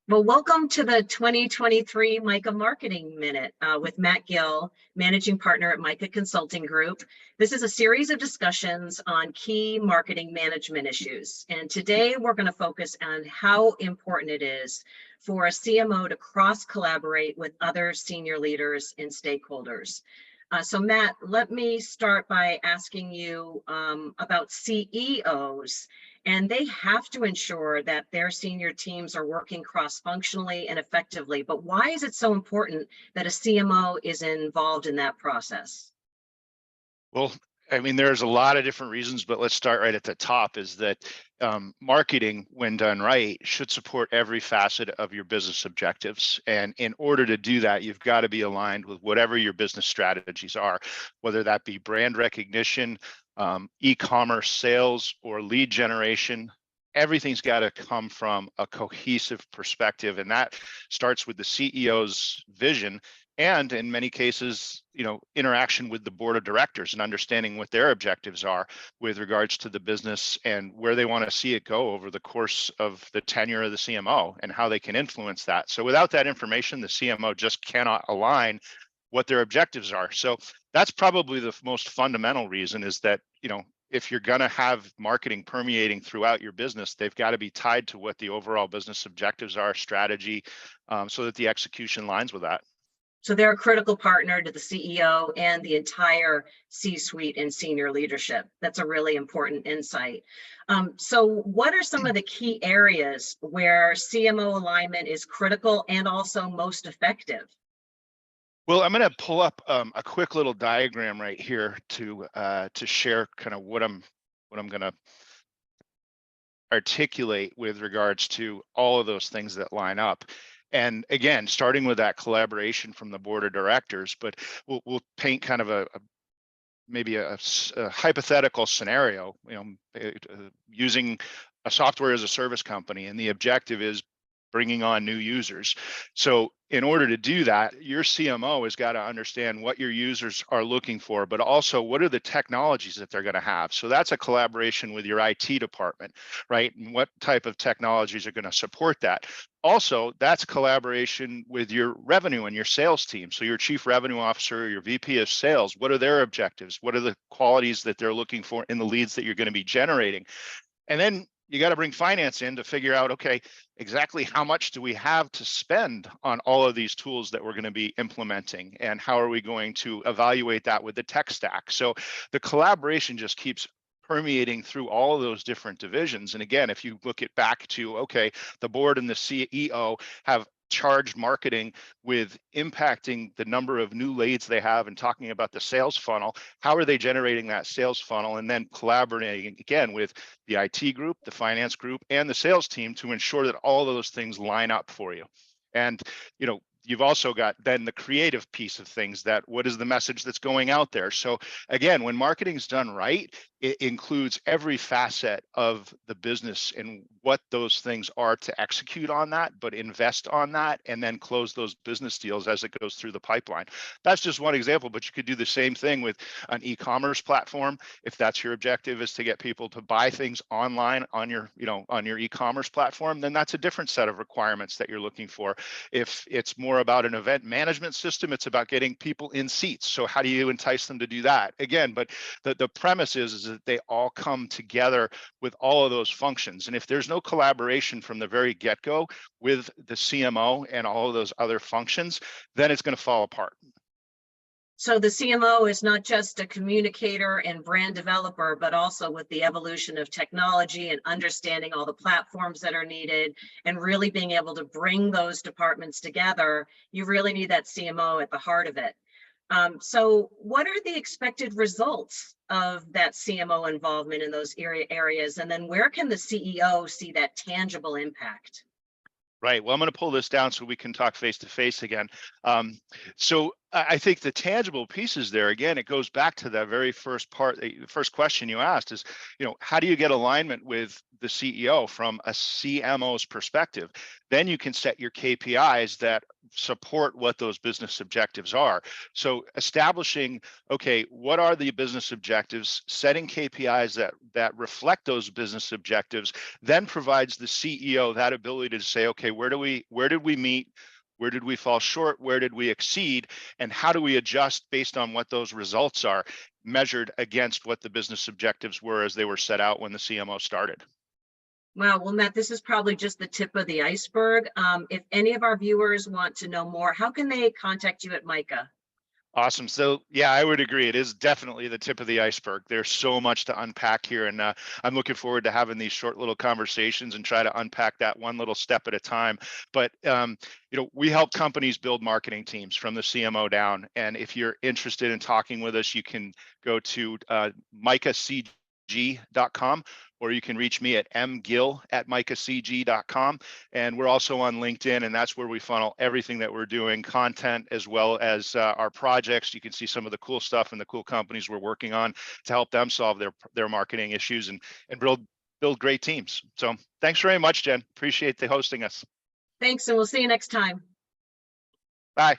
Well, welcome to the 2023 MICA Marketing Minute with Matt Gill, Managing Partner at MICA Consulting Group. This is a series of discussions on key marketing management issues. And today we're going to focus on how important it is for a CMO to cross-collaborate with other senior leaders and stakeholders. So Matt, let me start by asking you about CEOs. And they have to ensure that their senior teams are working cross-functionally and effectively. But why is it so important that a CMO is involved in that process? Well, I mean, there's a lot of different reasons, but let's start right at the top is that marketing, when done right, should support every facet of your business objectives. And in order to do that, you've got to be aligned with whatever your business strategies are, whether that be brand recognition, e-commerce sales, or lead generation. Everything's got to come from a cohesive perspective. And that starts with the CEO's vision and in many cases, interaction with the board of directors and understanding what their objectives are with regards to the business and where they want to see it go over the course of the tenure of the CMO and how they can influence that. So without that information, the CMO just cannot align what their objectives are. So that's probably the most fundamental reason is that, if you're going to have marketing permeating throughout your business, they've got to be tied to what the overall business objectives are, strategy, so that the execution lines with that. So they're a critical partner to the CEO and the entire C-suite and senior leadership. That's a really important insight. So what are some of the key areas where CMO alignment is critical and also most effective? Well, I'm going to pull up a quick little diagram right here to share kind of what I'm going to articulate with regards to all of those things that line up. And again, starting with that collaboration from the board of directors, but we'll paint kind of maybe a hypothetical scenario, using a software as a service company, and the objective is bringing on new users. So in order to do that, your CMO has got to understand what your users are looking for, but also what are the technologies that they're going to have. So that's a collaboration with your IT department, right? And what type of technologies are going to support that. Also, that's collaboration with your revenue and your sales team. So your chief revenue officer, your VP of sales, what are their objectives? What are the qualities that they're looking for in the leads that you're going to be generating? And then you got to bring finance in to figure out, okay, exactly how much do we have to spend on all of these tools that we're going to be implementing, and how are we going to evaluate that with the tech stack? So the collaboration just keeps permeating through all of those different divisions. And again, if you look it back to, okay, the board and the CEO have charged marketing with impacting the number of new leads they have and talking about the sales funnel. How are they generating that sales funnel? And then collaborating again with the IT group, the finance group, and the sales team to ensure that all of those things line up for you. And, you've also got then the creative piece of things, that what is the message that's going out there? So again, when marketing's done right, it includes every facet of the business and what those things are to execute on that, but invest on that and then close those business deals as it goes through the pipeline. That's just one example, but you could do the same thing with an e-commerce platform. If that's your objective, is to get people to buy things online on your, on your e-commerce platform, then that's a different set of requirements that you're looking for. If it's more about an event management system, it's about getting people in seats. So how do you entice them to do that? Again, but the premise is that they all come together with all of those functions. And if there's no collaboration from the very get-go with the CMO and all of those other functions, then it's going to fall apart. So the CMO is not just a communicator and brand developer, but also with the evolution of technology and understanding all the platforms that are needed and really being able to bring those departments together, you really need that CMO at the heart of it. So what are the expected results of that CMO involvement in those areas? And then where can the CEO see that tangible impact? Right. Well, I'm going to pull this down so we can talk face to face again. So I think the tangible pieces there, again, it goes back to that very first part, the first question you asked is, how do you get alignment with the CEO from a CMO's perspective? Then you can set your KPIs that support what those business objectives are. So establishing, okay, what are the business objectives, setting KPIs that reflect those business objectives, then provides the CEO that ability to say, okay, where did we meet? Where did we fall short? Where did we exceed? And how do we adjust based on what those results are, measured against what the business objectives were as they were set out when the CMO started? Wow, well, Matt, this is probably just the tip of the iceberg. If any of our viewers want to know more, how can they contact you at MICA? Awesome. So yeah, I would agree. It is definitely the tip of the iceberg. There's so much to unpack here, and I'm looking forward to having these short little conversations and try to unpack that one little step at a time. But we help companies build marketing teams from the CMO down. And if you're interested in talking with us, you can go to MICACG.com, or you can reach me at mgill@micacg.com. And we're also on LinkedIn, and that's where we funnel everything that we're doing, content as well as our projects. You can see some of the cool stuff and the cool companies we're working on to help them solve their marketing issues and build great teams. So thanks very much, Jen. Appreciate the hosting us. Thanks, and we'll see you next time. Bye.